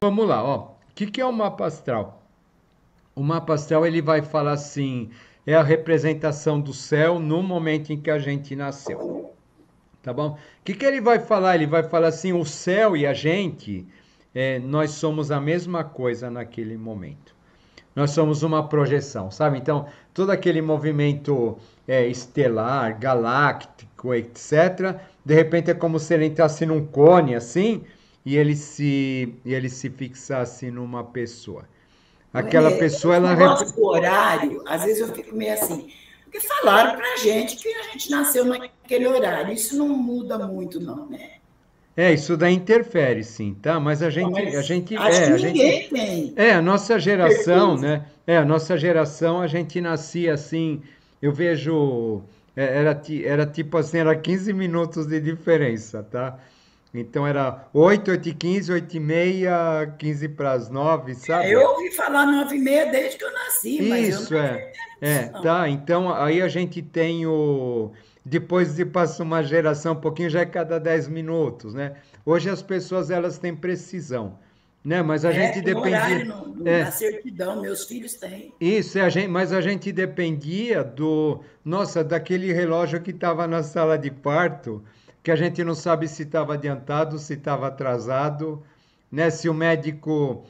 Vamos lá, ó. O que que é o mapa astral? O mapa astral ele vai falar assim, é a representação do céu no momento em que a gente nasceu, tá bom? O que que ele vai falar? Ele vai falar assim, o céu e a gente, nós somos a mesma coisa naquele momento. Nós somos uma projeção, sabe? Então, todo aquele movimento estelar, galáctico, etc., de repente é como se ele entrasse num cone assim e ele se fixasse numa pessoa. Ô, Aquela Renê, pessoa, esse ela. negócio do horário, às vezes eu fico meio assim, porque falaram pra gente que a gente nasceu naquele horário. Isso não muda muito, não, né? Isso daí interfere, sim, tá? Mas a Não, gente, a mas gente, acho que a gente, ninguém tem a nossa geração, certeza. né? A nossa geração, a gente nascia assim, eu vejo, era tipo assim, era 15 minutos de diferença, tá? Então era 8, 8 e 15, 8 e meia, 15 para as 9, Eu sabe? ouvi falar 9h30 desde que eu nasci, mas eu não Isso acredito nisso, não. tá. Então aí a gente tem o. Depois de passa uma geração, um pouquinho já é cada 10 minutos, né? Hoje as pessoas elas têm precisão, né? Mas a gente Tem dependia. horário na certidão, meus filhos têm. Isso, mas a gente dependia nossa, daquele relógio que estava na sala de parto, que a gente não sabe se estava adiantado, se estava atrasado, né? Se o médico,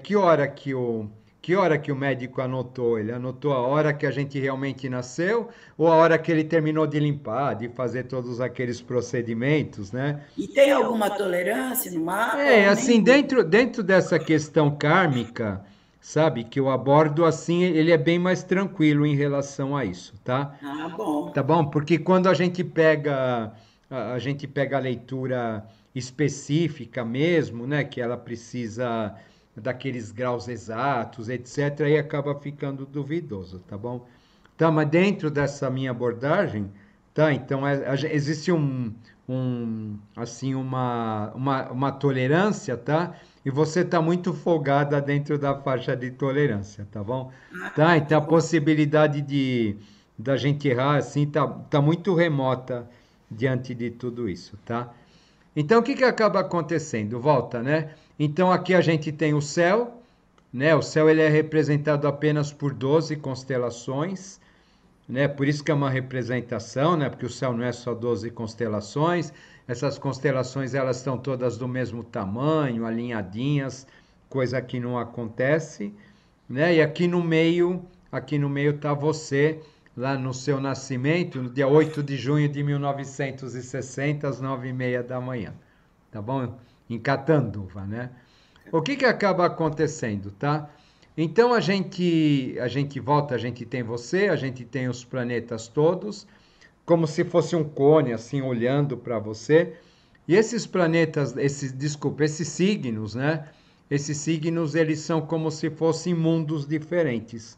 que hora que o médico anotou? Ele anotou a hora que a gente realmente nasceu ou a hora que ele terminou de limpar, de fazer todos aqueles procedimentos, né? E tem alguma tolerância no mapa É, ou assim, nenhuma? dentro dessa questão kármica, sabe, que eu abordo assim, ele é bem mais tranquilo em relação a isso, tá? Ah, Tá bom. bom? Porque quando a gente pega a leitura específica mesmo, né, que ela precisa daqueles graus exatos, etc, aí acaba ficando duvidoso, tá bom? Tá, mas dentro dessa minha abordagem, tá, então existe assim, uma tolerância, tá? E você tá muito folgada dentro da faixa de tolerância, tá bom? Tá, Que então a bom. possibilidade da gente errar, assim, tá muito remota diante de tudo isso, tá? Então, o que que acaba acontecendo? Volta, né? Então, aqui a gente tem o céu, né? O céu ele é representado apenas por 12 constelações, né? Por isso que é uma representação, né? Porque o céu não é só 12 constelações. Essas constelações elas estão todas do mesmo tamanho, alinhadinhas, coisa que não acontece, né? E aqui no meio tá você lá no seu nascimento, no dia 8 de junho de 1960, às 9h30 da manhã, tá bom? Em Catanduva, né? O que que acaba acontecendo, tá? Então a gente volta, a gente tem você, a gente tem os planetas todos, como se fosse um cone assim olhando para você. E esses planetas, esses signos, né? Esses signos eles são como se fossem mundos diferentes.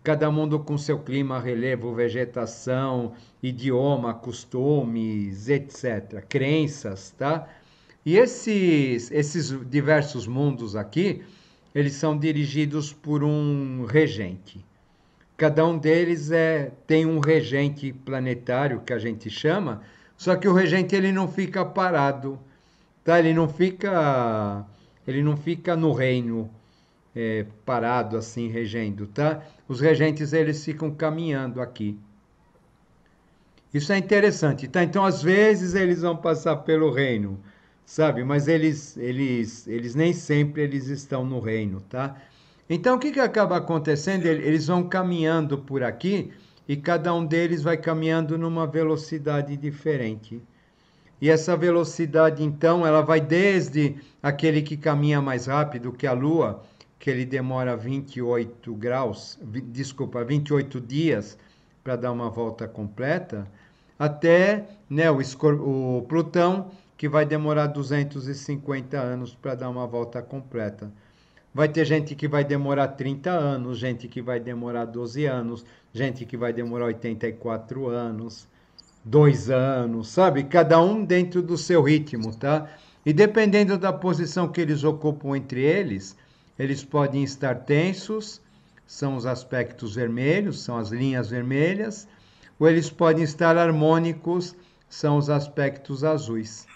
Cada mundo com seu clima, relevo, vegetação, idioma, costumes, etc. Crenças, tá? E esses diversos mundos aqui, eles são dirigidos por um regente. Cada um deles tem um regente planetário que a gente chama, só que o regente ele não fica parado, tá? Ele não fica no reino parado assim regendo, tá? Os regentes eles ficam caminhando aqui. Isso é interessante, tá? Então, às vezes eles vão passar pelo reino, sabe? Mas eles nem sempre eles estão no reino, tá? Então, o que que acaba acontecendo? Eles vão caminhando por aqui e cada um deles vai caminhando numa velocidade diferente. E essa velocidade, então, ela vai desde aquele que caminha mais rápido que a Lua, que ele demora 28 graus, desculpa, 28 dias para dar uma volta completa, até, né, o Plutão, que vai demorar 250 anos para dar uma volta completa. Vai ter gente que vai demorar 30 anos, gente que vai demorar 12 anos, gente que vai demorar 84 anos, 2 anos, sabe? Cada um dentro do seu ritmo, tá? E dependendo da posição que eles ocupam entre eles, eles podem estar tensos, são os aspectos vermelhos, são as linhas vermelhas, ou eles podem estar harmônicos, são os aspectos azuis,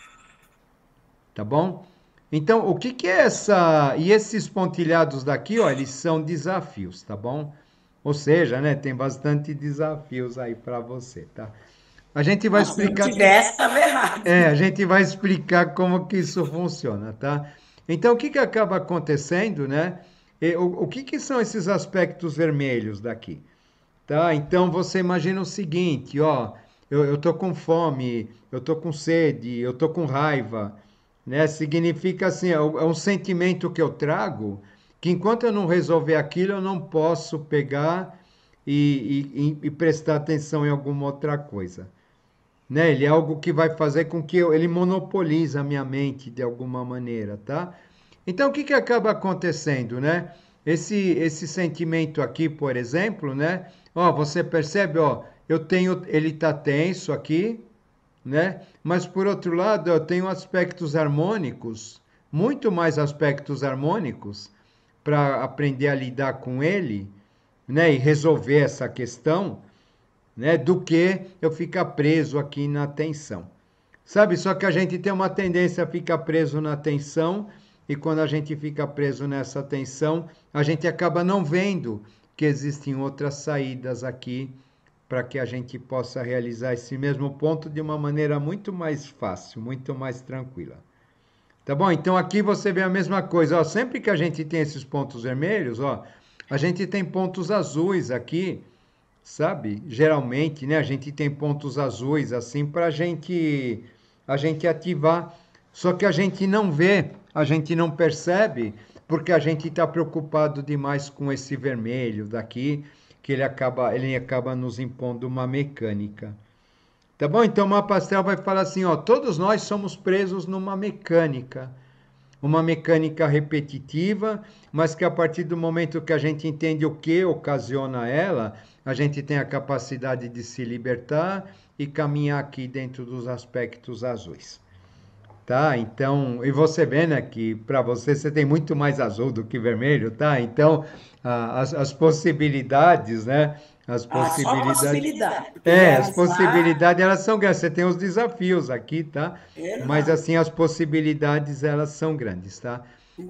tá bom? Então, o que que é essa... E esses pontilhados daqui, ó, eles são desafios, tá bom? Ou seja, né, tem bastante desafios aí para você, tá? A gente vai Não, se não explicar... tivesse, estava errado. A gente vai explicar como que isso funciona, tá? Então, o que que acaba acontecendo, né? O que que são esses aspectos vermelhos daqui? Tá? Então, você imagina o seguinte, ó, eu tô com fome, eu tô com sede, eu tô com raiva, né? Significa assim, é um sentimento que eu trago, que enquanto eu não resolver aquilo, eu não posso pegar e prestar atenção em alguma outra coisa, né? Ele é algo que vai fazer com que ele monopolize a minha mente de alguma maneira, tá? Então, o que que acaba acontecendo, né? Esse sentimento aqui, por exemplo, né? Ó, você percebe, ó, eu tenho, ele tá tenso aqui, né? Mas por outro lado, eu tenho aspectos harmônicos, muito mais aspectos harmônicos para aprender a lidar com ele, né? E resolver essa questão, né? Do que eu ficar preso aqui na tensão. Sabe? Só que a gente tem uma tendência a ficar preso na tensão, e quando a gente fica preso nessa tensão, a gente acaba não vendo que existem outras saídas aqui para que a gente possa realizar esse mesmo ponto de uma maneira muito mais fácil, muito mais tranquila. Tá bom? Então aqui você vê a mesma coisa, ó, sempre que a gente tem esses pontos vermelhos, ó, a gente tem pontos azuis aqui, sabe? Geralmente, né, a gente tem pontos azuis assim para a gente ativar, só que a gente não vê, a gente não percebe, porque a gente está preocupado demais com esse vermelho daqui, que ele acaba nos impondo uma mecânica. Tá bom? Então o mapa astral vai falar assim, ó, todos nós somos presos numa mecânica, uma mecânica repetitiva, mas que a partir do momento que a gente entende o que ocasiona ela, a gente tem a capacidade de se libertar e caminhar aqui dentro dos aspectos azuis. Tá? Então, e você vê, né, que para você você tem muito mais azul do que vermelho, tá? Então, as possibilidades, né? As Ah, só possibilidades. possibilidade, porque As realizar possibilidades elas são grandes. Você tem os desafios aqui, tá? é Mas não. assim, as possibilidades elas são grandes, tá?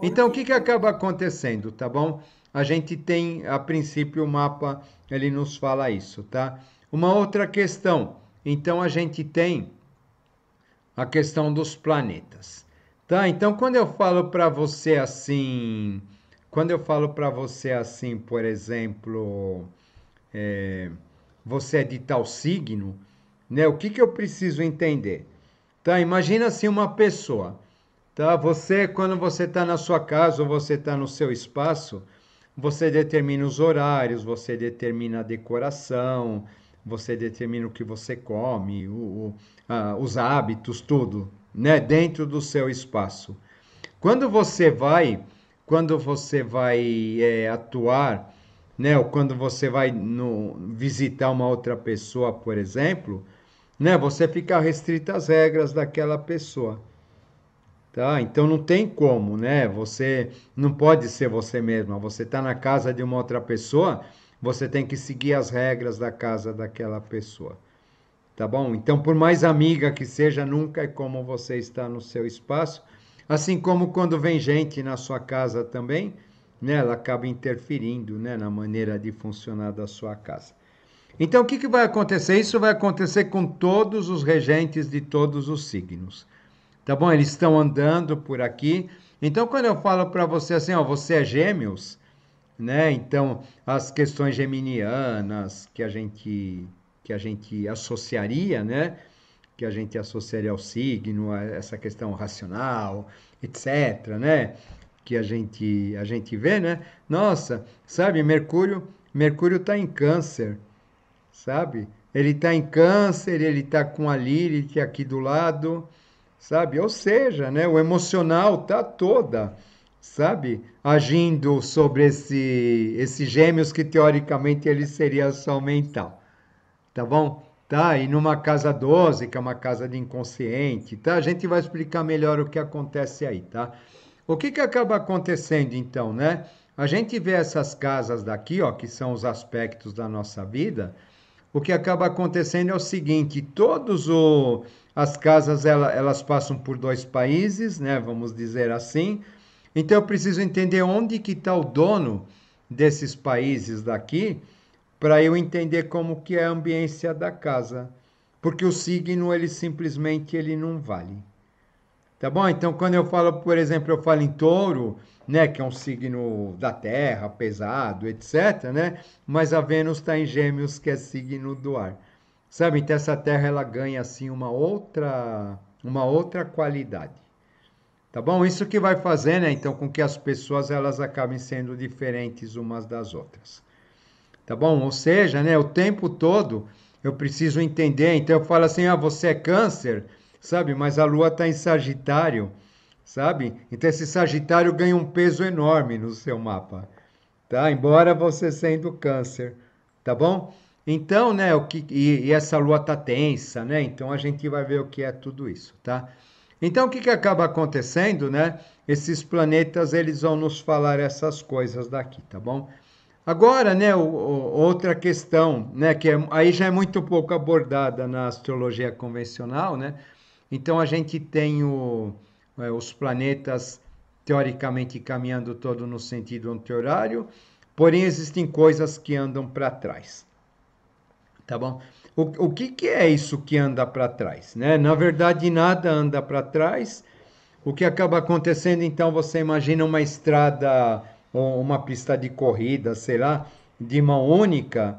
Então, o Muito. que que acaba acontecendo, tá bom? A gente tem, a princípio, o mapa, ele nos fala isso, tá? Uma outra questão. Então, a gente tem a questão dos planetas. Tá? Então, quando eu falo para você assim, quando eu falo para você assim, por exemplo, é, você é de tal signo, né? O que que eu preciso entender? Tá? Imagina assim uma pessoa, tá? Você, quando você está na sua casa ou você está no seu espaço, você determina os horários, você determina a decoração, você determina o que você come, os hábitos, tudo, né? Dentro do seu espaço. Quando você vai, quando você vai atuar, né? Ou quando você vai visitar uma outra pessoa, por exemplo, né? Você fica restrito às regras daquela pessoa. Tá? Então não tem como, né? Você não pode ser você mesma. Você está na casa de uma outra pessoa, você tem que seguir as regras da casa daquela pessoa. Tá bom? Então, por mais amiga que seja, nunca é como você está no seu espaço. Assim como quando vem gente na sua casa também, né? Ela acaba interferindo, né? Na maneira de funcionar da sua casa. Então, o que que vai acontecer? Isso vai acontecer com todos os regentes de todos os signos. Tá bom? Eles estão andando por aqui. Então, quando eu falo para você assim, ó, você é gêmeos, né? Então, as questões geminianas que a gente associaria, né? Que a gente associaria ao signo, a essa questão racional, etc, né? Que a gente vê, né? Nossa, sabe, Mercúrio está em Câncer, sabe? Ele está em Câncer, ele está com a Lilith aqui do lado, sabe? Ou seja, né, o emocional tá toda, sabe, agindo sobre esse gêmeos que teoricamente ele seria só mental, tá bom? Tá, e numa casa 12 que é uma casa de inconsciente, tá? A gente vai explicar melhor o que acontece aí, tá? O que que acaba acontecendo então, né? A gente vê essas casas daqui, ó, que são os aspectos da nossa vida, o que acaba acontecendo é o seguinte, as casas elas passam por dois países, né, vamos dizer assim, então eu preciso entender onde que está o dono desses países daqui, para eu entender como que é a ambiência da casa, porque o signo ele simplesmente ele não vale. Tá bom? Então, quando eu falo, por exemplo, eu falo em touro, né, que é um signo da terra, pesado, etc, né? Mas a Vênus está em Gêmeos, que é signo do ar. Sabe? Então, essa terra ela ganha assim uma outra qualidade. Tá bom? Isso que vai fazer, né, então, com que as pessoas elas acabem sendo diferentes umas das outras. Tá bom? Ou seja, né, o tempo todo eu preciso entender. Então eu falo assim: ah, você é câncer, sabe? Mas a lua está em Sagitário, sabe? Então esse Sagitário ganha um peso enorme no seu mapa, tá? Embora você sendo câncer, tá bom? Então, né, e essa lua tá tensa, né? Então a gente vai ver o que é tudo isso, tá? Então o que acaba acontecendo, né? Esses planetas eles vão nos falar essas coisas daqui, tá bom? Agora, né, outra questão, né, aí já é muito pouco abordada na astrologia convencional, né? Então a gente tem os planetas teoricamente caminhando todo no sentido anti-horário, porém existem coisas que andam para trás, tá bom? O que é isso que anda para trás, né? Na verdade, nada anda para trás. O que acaba acontecendo, então, você imagina uma estrada ou uma pista de corrida, sei lá, de mão única,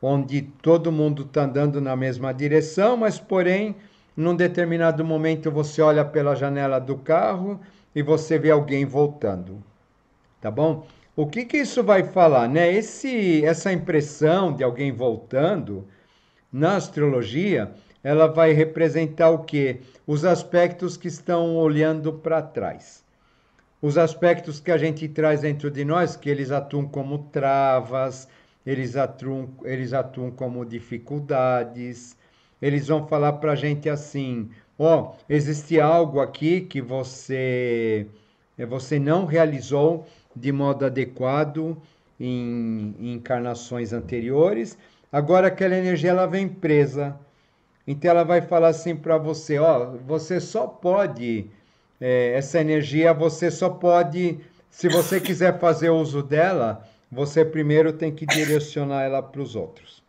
onde todo mundo está andando na mesma direção, mas, porém, num determinado momento você olha pela janela do carro e você vê alguém voltando, tá bom? O que isso vai falar, né? Essa impressão de alguém voltando na astrologia, ela vai representar o quê? Os aspectos que estão olhando para trás. Os aspectos que a gente traz dentro de nós, que eles atuam como travas, eles atuam como dificuldades, eles vão falar para a gente assim: ó, existe algo aqui que você não realizou de modo adequado em encarnações anteriores. Agora aquela energia ela vem presa. Então ela vai falar assim para você, ó, você só pode, essa energia você só pode, se você quiser fazer uso dela, você primeiro tem que direcionar ela para os outros.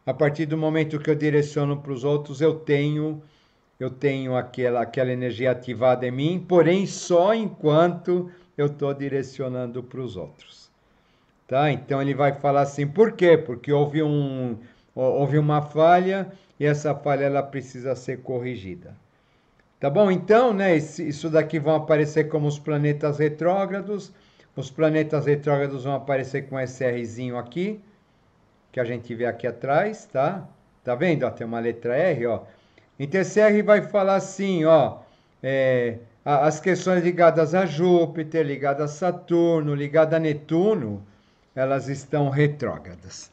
A partir do momento que eu direciono para os outros, eu tenho aquela energia ativada em mim, porém só enquanto eu estou direcionando para os outros. Tá? Então ele vai falar assim, por quê? Porque houve uma falha e essa falha ela precisa ser corrigida. Tá bom? Então, né, isso daqui vão aparecer como os planetas retrógrados. Os planetas retrógrados vão aparecer com esse Rzinho aqui, que a gente vê aqui atrás, tá? Tá vendo? Ó, tem uma letra R, ó. Então esse R vai falar assim, ó, as questões ligadas a Júpiter, ligadas a Saturno, ligadas a Netuno, elas estão retrógradas.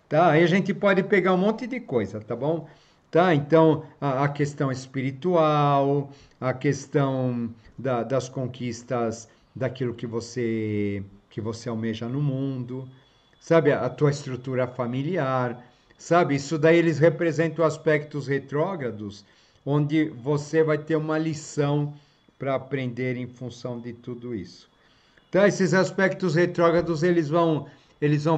Tá? Aí a gente pode pegar um monte de coisa, tá bom? Tá? Então, a questão espiritual, a questão das conquistas daquilo que você almeja no mundo, sabe? A tua estrutura familiar, sabe? Isso daí eles representam aspectos retrógrados, onde você vai ter uma lição para aprender em função de tudo isso. Então, esses aspectos retrógrados, eles vão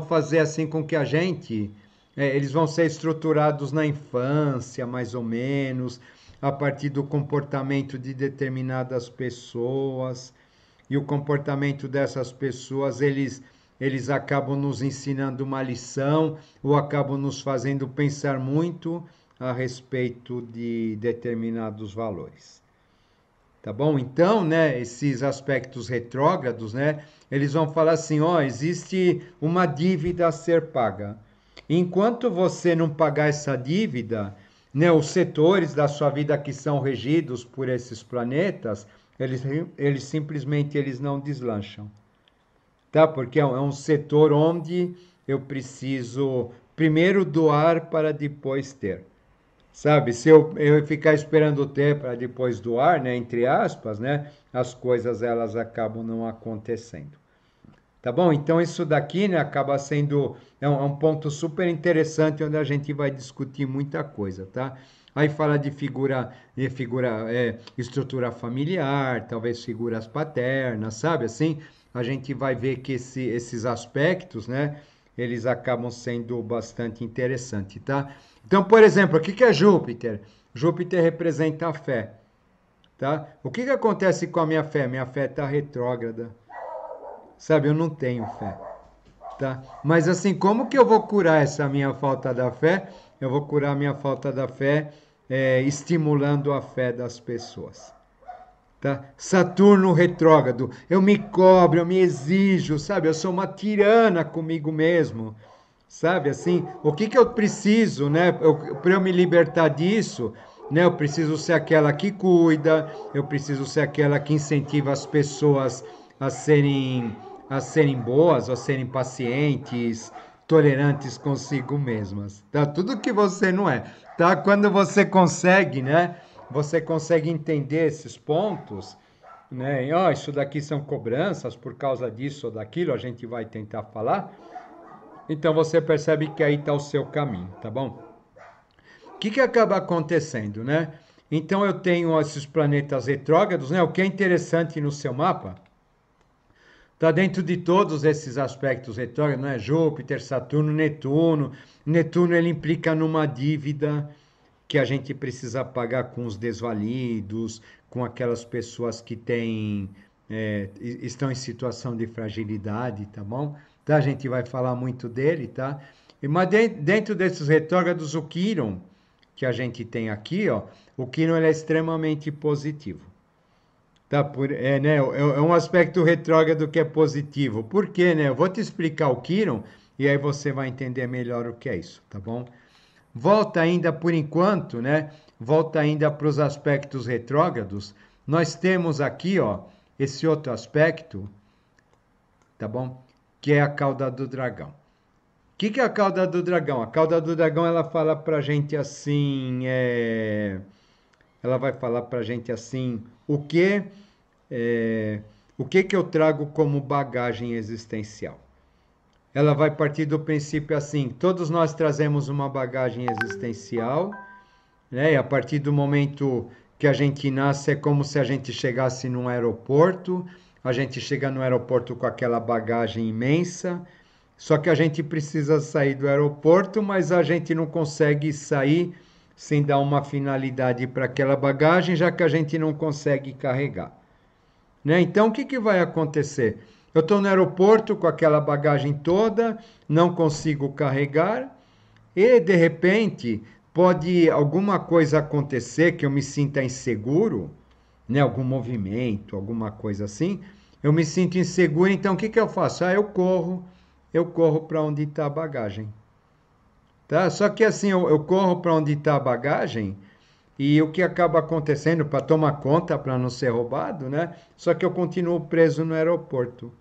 fazer assim com que a gente, eles vão ser estruturados na infância, mais ou menos, a partir do comportamento de determinadas pessoas. E o comportamento dessas pessoas, eles acabam nos ensinando uma lição ou acabam nos fazendo pensar muito a respeito de determinados valores. Tá bom? Então, né, esses aspectos retrógrados, né, eles vão falar assim, ó, existe uma dívida a ser paga. Enquanto você não pagar essa dívida, né, os setores da sua vida que são regidos por esses planetas, eles simplesmente eles não deslancham. Tá? Porque é um setor onde eu preciso primeiro doar para depois ter. Sabe, se eu ficar esperando ter para depois doar, né, entre aspas, né, as coisas elas acabam não acontecendo. Tá bom? Então isso daqui, né, acaba sendo um ponto super interessante onde a gente vai discutir muita coisa, tá? Aí fala de estrutura familiar, talvez figuras paternas, sabe? Assim, a gente vai ver que esses aspectos, né, eles acabam sendo bastante interessantes, tá? Então, por exemplo, o que é Júpiter? Júpiter representa a fé, tá? O que acontece com a minha fé? Minha fé está retrógrada. Sabe, eu não tenho fé, tá? Mas assim, como que eu vou curar essa minha falta da fé? Eu vou curar a minha falta da fé estimulando a fé das pessoas, tá? Saturno retrógrado, eu me cobro, eu me exijo, sabe? Eu sou uma tirana comigo mesmo, sabe? Assim, o que eu preciso, né? Para eu me libertar disso, né? Eu preciso ser aquela que cuida, eu preciso ser aquela que incentiva as pessoas a serem boas, a serem pacientes, tolerantes consigo mesmas, tá? Tudo que você não é, tá? Quando você consegue, né? Você consegue entender esses pontos, né? E, ó, isso daqui são cobranças por causa disso ou daquilo, a gente vai tentar falar. Então você percebe que aí está o seu caminho, tá bom? O que acaba acontecendo, né? Então eu tenho esses planetas retrógrados, né? O que é interessante no seu mapa está dentro de todos esses aspectos retrógrados, né? Júpiter, Saturno, Netuno. Netuno ele implica numa dívida que a gente precisa pagar com os desvalidos, com aquelas pessoas que estão em situação de fragilidade, tá bom? Tá? A gente vai falar muito dele, tá? Mas dentro desses retrógrados, o Quiron, que a gente tem aqui, ó, o Quiron ele é extremamente positivo. Tá? É um aspecto retrógrado que é positivo. Por quê, né? Eu vou te explicar o Quiron e aí você vai entender melhor o que é isso, tá bom? Volta ainda por enquanto, né? Volta ainda para os aspectos retrógrados. Nós temos aqui, ó, esse outro aspecto, tá bom? Que é a cauda do dragão. O que é a cauda do dragão? A cauda do dragão, ela fala pra gente assim, ela vai falar pra gente assim, o que eu trago como bagagem existencial. Ela vai partir do princípio assim, todos nós trazemos uma bagagem existencial, né? E a partir do momento que a gente nasce, é como se a gente chegasse num aeroporto, a gente chega no aeroporto com aquela bagagem imensa, só que a gente precisa sair do aeroporto, mas a gente não consegue sair sem dar uma finalidade para aquela bagagem, já que a gente não consegue carregar, né? Então, o que vai acontecer? Eu estou no aeroporto com aquela bagagem toda, não consigo carregar, e de repente pode alguma coisa acontecer que eu me sinta inseguro, né? Algum movimento, alguma coisa assim, eu me sinto inseguro, então o que eu faço? Eu corro para onde está a bagagem. Tá? Só que assim, eu corro para onde está a bagagem, e o que acaba acontecendo para tomar conta, para não ser roubado, né? Só que eu continuo preso no aeroporto.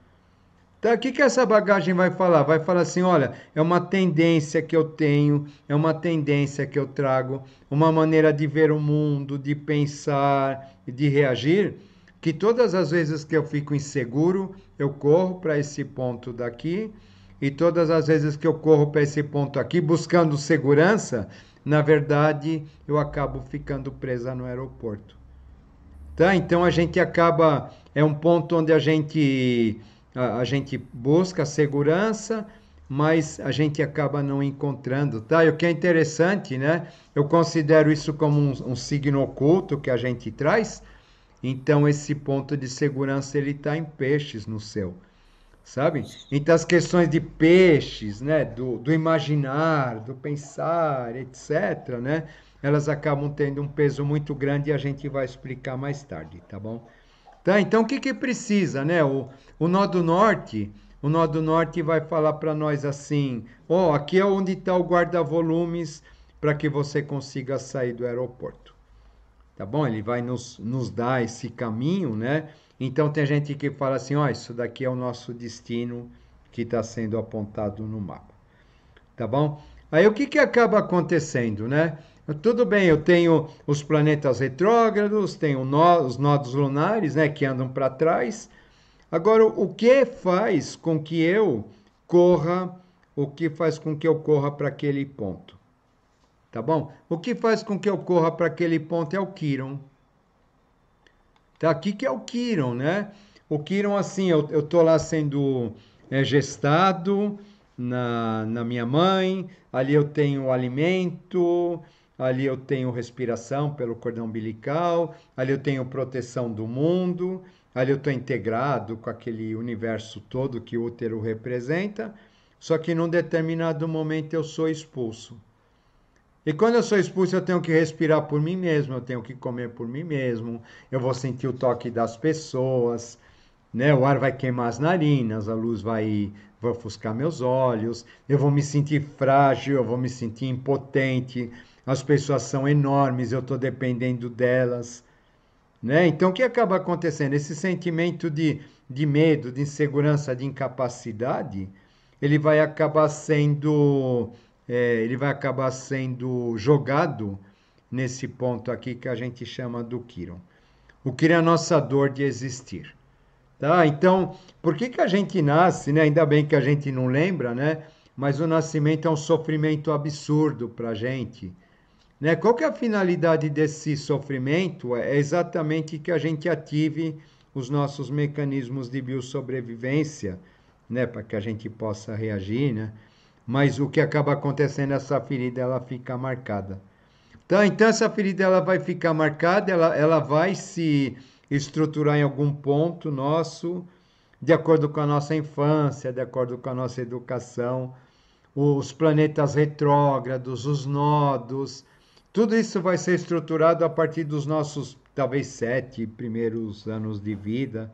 Tá? O que essa bagagem vai falar? Vai falar assim, olha, é uma tendência que eu tenho, é uma tendência que eu trago, uma maneira de ver o mundo, de pensar, de reagir, que todas as vezes que eu fico inseguro, eu corro para esse ponto daqui, e todas as vezes que eu corro para esse ponto aqui, buscando segurança, na verdade, eu acabo ficando presa no aeroporto. Tá? Então a gente acaba, é um ponto onde a gente busca segurança, mas a gente acaba não encontrando, tá? E o que é interessante, né? Eu considero isso como um signo oculto que a gente traz. Então esse ponto de segurança ele está em peixes no céu, sabe? Então as questões de peixes, né? Do imaginar, do pensar, etc., né? Elas acabam tendo um peso muito grande e a gente vai explicar mais tarde, tá bom? Tá? Então o que precisa, né? O nó do norte vai falar para nós assim, ó, aqui é onde está o guarda-volumes para que você consiga sair do aeroporto. Tá bom? Ele vai nos dar esse caminho, né? Então tem gente que fala assim, ó, isso daqui é o nosso destino que está sendo apontado no mapa. Tá bom? Aí o que acaba acontecendo, né? Tudo bem, eu tenho os planetas retrógrados, tenho os nodos lunares, né, que andam para trás. Agora, o que faz com que eu corra, o que faz com que eu corra para aquele ponto? Tá bom? O que faz com que eu corra para aquele ponto é o Quiron. Tá aqui que é o Quiron, né? O Quiron, assim, eu tô lá sendo gestado na minha mãe, ali eu tenho alimento, ali eu tenho respiração pelo cordão umbilical, ali eu tenho proteção do mundo, ali eu estou integrado com aquele universo todo que o útero representa, só que num determinado momento eu sou expulso. E quando eu sou expulso, eu tenho que respirar por mim mesmo, eu tenho que comer por mim mesmo, eu vou sentir o toque das pessoas, né? O ar vai queimar as narinas, a luz vai ofuscar meus olhos, eu vou me sentir frágil, eu vou me sentir impotente, as pessoas são enormes, eu estou dependendo delas, né? Então, o que acaba acontecendo? Esse sentimento de medo, de insegurança, de incapacidade, ele vai acabar sendo ele vai acabar sendo jogado nesse ponto aqui que a gente chama do Quiron. O Quiron é a nossa dor de existir. Tá? Então, por que a gente nasce, né? Ainda bem que a gente não lembra, né? Mas o nascimento é um sofrimento absurdo para a gente. Né? Qual que é a finalidade desse sofrimento? É exatamente que a gente ative os nossos mecanismos de biossobrevivência, né? Para que a gente possa reagir, né? Mas o que acaba acontecendo, essa ferida ela fica marcada. Tá? Então essa ferida ela vai ficar marcada, ela vai se estruturar em algum ponto nosso, de acordo com a nossa infância, de acordo com a nossa educação, os planetas retrógrados, os nodos, tudo isso vai ser estruturado a partir dos nossos, talvez, 7 primeiros anos de vida,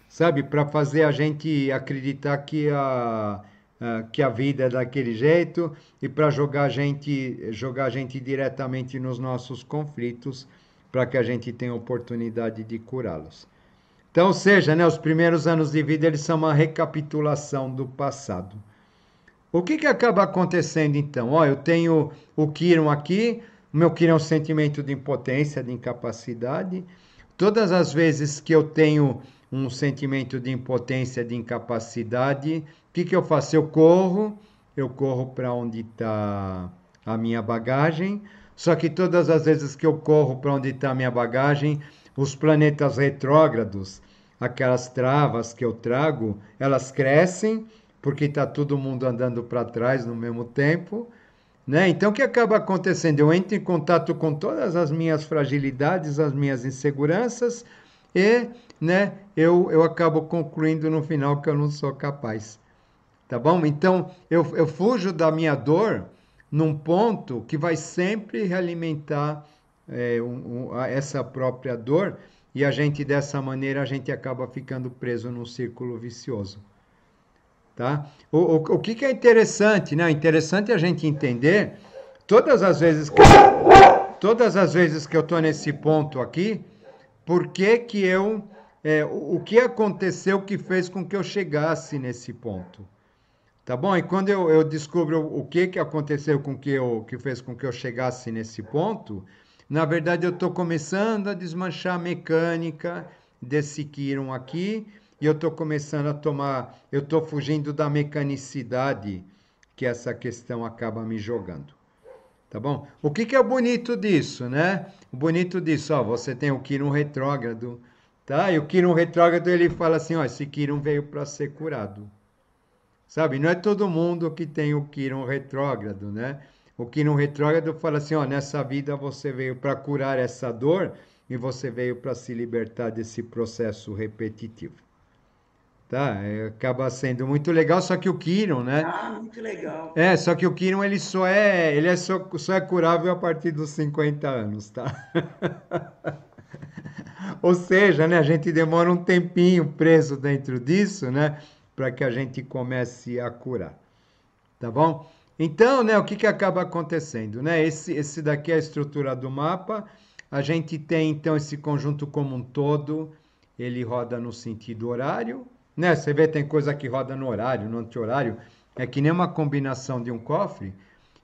sabe? Para fazer a gente acreditar que a vida é daquele jeito e para jogar a gente diretamente nos nossos conflitos para que a gente tenha oportunidade de curá-los. Então, ou seja, né, os primeiros anos de vida eles são uma recapitulação do passado. O que acaba acontecendo então? Ó, eu tenho o Quiron aqui, o meu Quiron é um sentimento de impotência, de incapacidade. Todas as vezes que eu tenho um sentimento de impotência, de incapacidade, o que eu faço? Eu corro para onde está a minha bagagem, só que todas as vezes que eu corro para onde está a minha bagagem, os planetas retrógrados, aquelas travas que eu trago, elas crescem, porque está todo mundo andando para trás no mesmo tempo, né? Então, o que acaba acontecendo? Eu entro em contato com todas as minhas fragilidades, as minhas inseguranças, e né, eu acabo concluindo no final que eu não sou capaz. Tá bom? Então, eu fujo da minha dor num ponto que vai sempre realimentar essa própria dor, e a gente, dessa maneira, a gente acaba ficando preso num círculo vicioso. Tá? O que é interessante, né? Interessante a gente entender, todas as vezes que eu estou nesse ponto aqui, por que que o que aconteceu que fez com que eu chegasse nesse ponto? Tá bom? E quando eu descubro o que aconteceu que fez com que eu chegasse nesse ponto, na verdade eu estou começando a desmanchar a mecânica desse Quiron aqui, e eu estou começando eu estou fugindo da mecanicidade que essa questão acaba me jogando. Tá bom? O que é o bonito disso, né? O bonito disso, ó, você tem o Quiron retrógrado, tá? E o Quiron retrógrado, ele fala assim, ó, esse Quiron veio para ser curado. Sabe? Não é todo mundo que tem o Quiron retrógrado, né? O Quiron retrógrado fala assim, ó, nessa vida você veio para curar essa dor e você veio para se libertar desse processo repetitivo. Tá? Acaba sendo muito legal, só que o Quiron, né? Ah, muito legal. Só que o Quiron ele só é curável a partir dos 50 anos, tá? Ou seja, né, a gente demora um tempinho preso dentro disso, né, para que a gente comece a curar. Tá bom? Então, né, o que acaba acontecendo, né? Esse daqui é a estrutura do mapa. A gente tem então esse conjunto como um todo, ele roda no sentido horário, né? Você vê, tem coisa que roda no horário, no anti-horário, é que nem uma combinação de um cofre.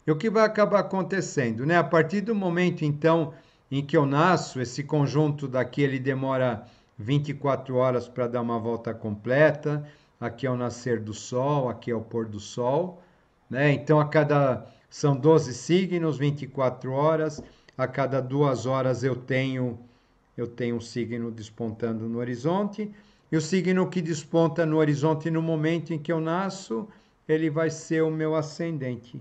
E o que vai acabar acontecendo, né? A partir do momento, então, em que eu nasço, esse conjunto daqui, ele demora 24 horas para dar uma volta completa. Aqui é o nascer do sol, aqui é o pôr do sol, né? Então, são 12 signos, 24 horas. A cada 2 horas eu tenho um signo despontando no horizonte. E o signo que desponta no horizonte no momento em que eu nasço, ele vai ser o meu ascendente.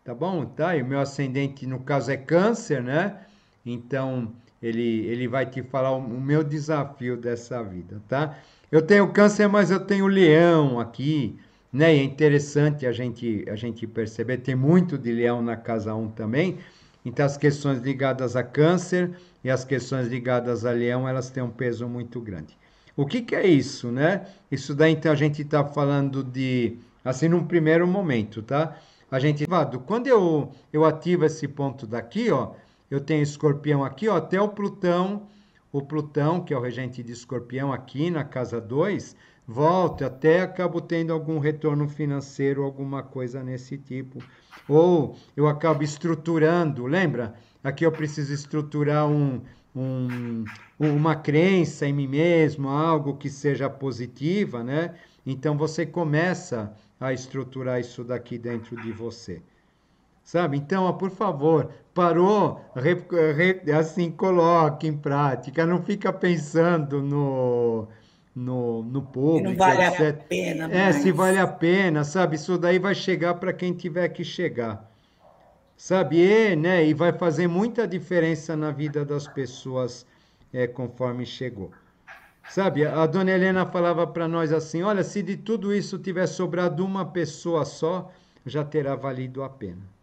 Tá bom? Tá? E o meu ascendente, no caso, é Câncer, né? Então, ele vai te falar o meu desafio dessa vida, tá? Eu tenho Câncer, mas eu tenho Leão aqui, né? E é interessante a gente perceber, tem muito de Leão na casa 1 também. Então, as questões ligadas a Câncer e as questões ligadas a Leão, elas têm um peso muito grande. O que é isso, né? Isso daí, então, a gente está falando de, assim, num primeiro momento, tá? A gente, quando eu ativo esse ponto daqui, ó, eu tenho Escorpião aqui, ó, até o Plutão, que é o regente de Escorpião aqui na casa 2, volta, até acabo tendo algum retorno financeiro, alguma coisa nesse tipo. Ou eu acabo estruturando, lembra? Aqui eu preciso estruturar uma crença em mim mesmo, algo que seja positiva, né? Então você começa a estruturar isso daqui dentro de você. Sabe? Então, ó, por favor, parou, assim, coloque em prática, não fica pensando no Que não público, vale a etc. pena Se vale mais. a pena, sabe? Isso daí vai chegar para quem tiver que chegar, sabe? E vai fazer muita diferença na vida das pessoas conforme chegou. Sabe, a dona Helena falava para nós assim, olha, se de tudo isso tiver sobrado uma pessoa só, já terá valido a pena.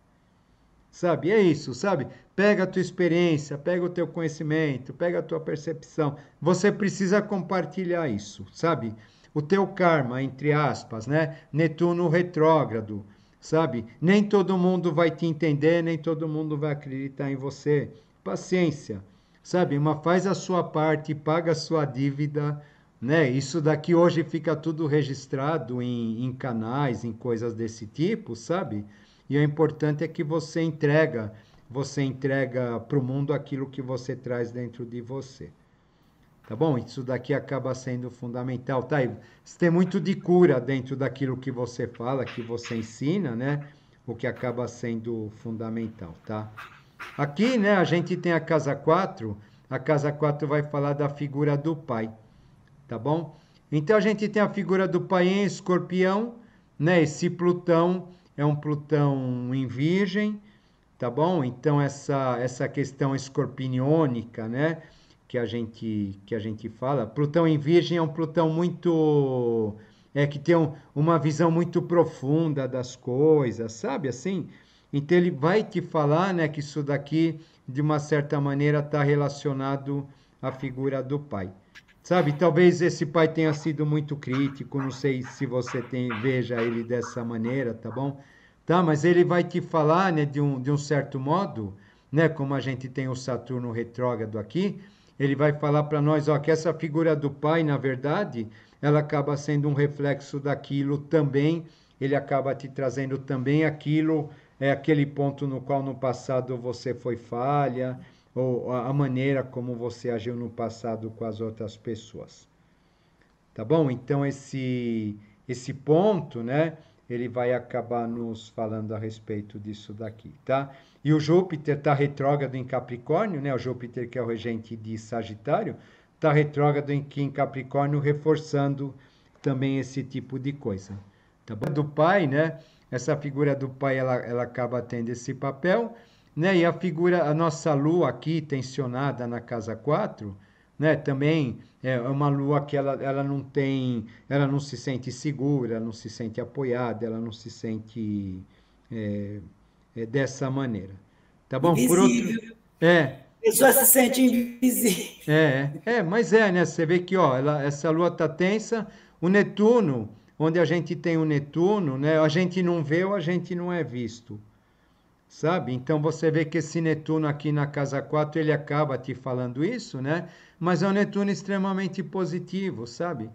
Sabe, é isso, sabe? Pega a tua experiência, pega o teu conhecimento, pega a tua percepção. Você precisa compartilhar isso, sabe? O teu karma, entre aspas, né? Netuno retrógrado, sabe? Nem todo mundo vai te entender, nem todo mundo vai acreditar em você. Paciência, sabe? Mas faz a sua parte, paga a sua dívida, né? Isso daqui hoje fica tudo registrado em canais, em coisas desse tipo, sabe? E o importante é que você entrega para o mundo aquilo que você traz dentro de você. Tá bom? Isso daqui acaba sendo fundamental, tá? E você tem muito de cura dentro daquilo que você fala, que você ensina, né? O que acaba sendo fundamental, tá? Aqui, né, a gente tem a casa 4. A casa 4 vai falar da figura do pai, tá bom? Então a gente tem a figura do pai em Escorpião, né? Esse Plutão é um Plutão em Virgem, tá bom? Então essa questão escorpiônica, né, que a gente fala, Plutão em Virgem é um Plutão muito que tem uma visão muito profunda das coisas, sabe assim? Então ele vai te falar, né, que isso daqui de uma certa maneira está relacionado à figura do pai. Sabe, talvez esse pai tenha sido muito crítico, não sei se você veja ele dessa maneira, tá bom? Tá, mas ele vai te falar, né, de um certo modo, né, como a gente tem o Saturno retrógrado aqui, ele vai falar para nós, ó, que essa figura do pai, na verdade, ela acaba sendo um reflexo daquilo também, ele acaba te trazendo também aquilo, aquele ponto no qual no passado você foi falha, ou a maneira como você agiu no passado com as outras pessoas. Tá bom? Então, esse ponto, né, ele vai acabar nos falando a respeito disso daqui, tá? E o Júpiter está retrógrado em Capricórnio, né? O Júpiter, que é o regente de Sagitário, está retrógrado em Capricórnio, reforçando também esse tipo de coisa. Tá bom? Do pai, né? Essa figura do pai, ela acaba tendo esse papel, né? E a nossa lua aqui, tensionada na casa 4, né? Também é uma lua que ela não se sente segura, ela não se sente apoiada, ela não se sente dessa maneira. Tá bom? Invisível. Por outro, a pessoa se sente invisível. Mas né? Você vê que, ó, essa lua tá tensa, o Netuno, onde a gente tem o Netuno, né? A gente não vê ou a gente não é visto. Sabe? Então você vê que esse Netuno aqui na casa 4, ele acaba te falando isso, né? Mas é um Netuno extremamente positivo, sabe?